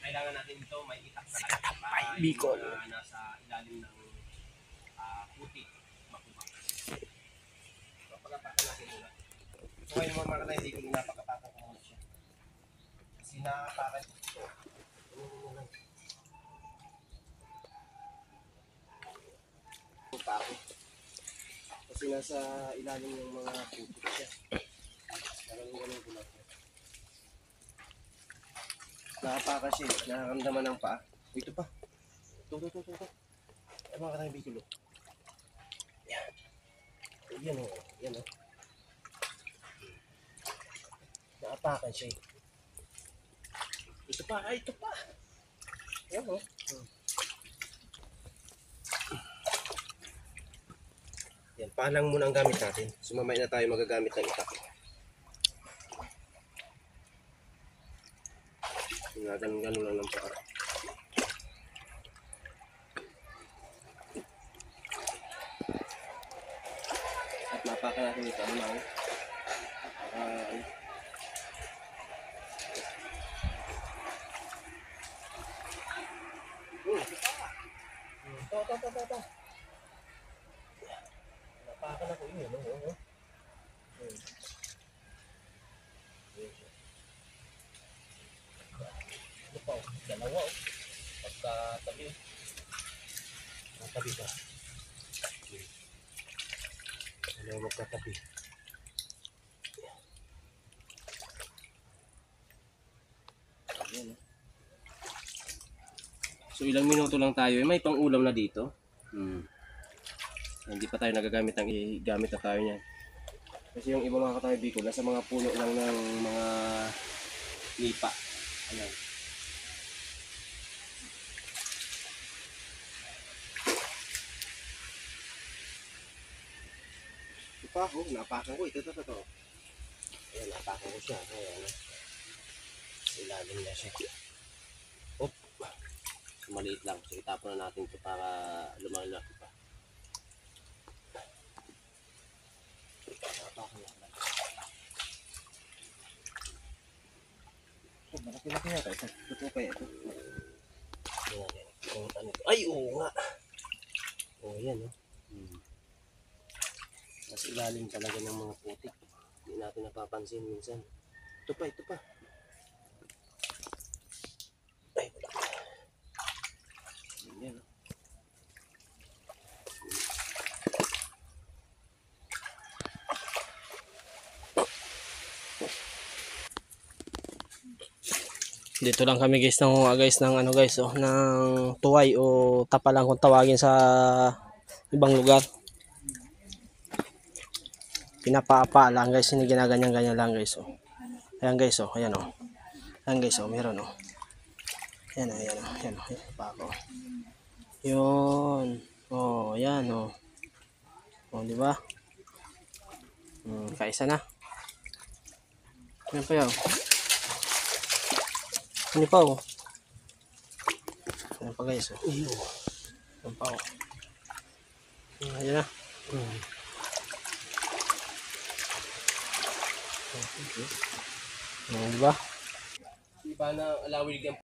Kailangan natin ito may itak sa Katapay, Bicol. Nasa ilalim ng putik, makuha. So, pagkapakan natin muna. So, ngayon mga katay, hindi ko napakapakan ko muna siya. Kasi nakapakan ito. Kasi nasa ilalim ng mga putik siya. Ganun ko lang. Nakapaka siya, nakakamdaman ng paa. Ito pa. Ito. Ay mga katay, Bicol. Yan. Yan o. Nakapakan siya. Ito pa. Yan o. Yan, palang muna ang gamit natin. Sumamay na tayo magagamit ng itak. Ganun lang ng paa. At mapakan natin ito. Ito. Napakan ako yun. Ito pa, dalawa. Pagkatabi. Magkatabi ka. Dalawa magkatabi. Ayan. So ilang minuto lang tayo. May pang-ulam na dito. Hindi pa tayo nagagamit ng gamit na tayo niyan. Kasi yung iba mga katay Bicol, nasa mga puno lang ng mga nipa. Ayan. Ito ako, napakan ko. Ito. Ayan, napakan ko siya. Ayan. Ilalim na siya. Oop. Maliit lang. So itapon na natin ito para lumalaki pa. Malaki-laki na ito. Ito kaya ito. Ay, oo nga. Oo, yan. Mas ilalim talaga ng mga putik. Hindi natin napapansin minsan. Ito pa. Ay, wala. Yan. Dito lang kami guys ng ng tuway o tapa lang kung tawagin sa ibang lugar. Pinapaapa lang guys, hindi ginaganyan-ganyan lang guys. Ayan guys, ayan o. Ayan guys, meron o. Ayan pa ako. Yun. Ayan o. Di ba? Kaisa na. Ayan pa yun. Ano pa o? Ayan pa guys o. Ayan pa o. Ayan na. Diba? Iba na alawig yan.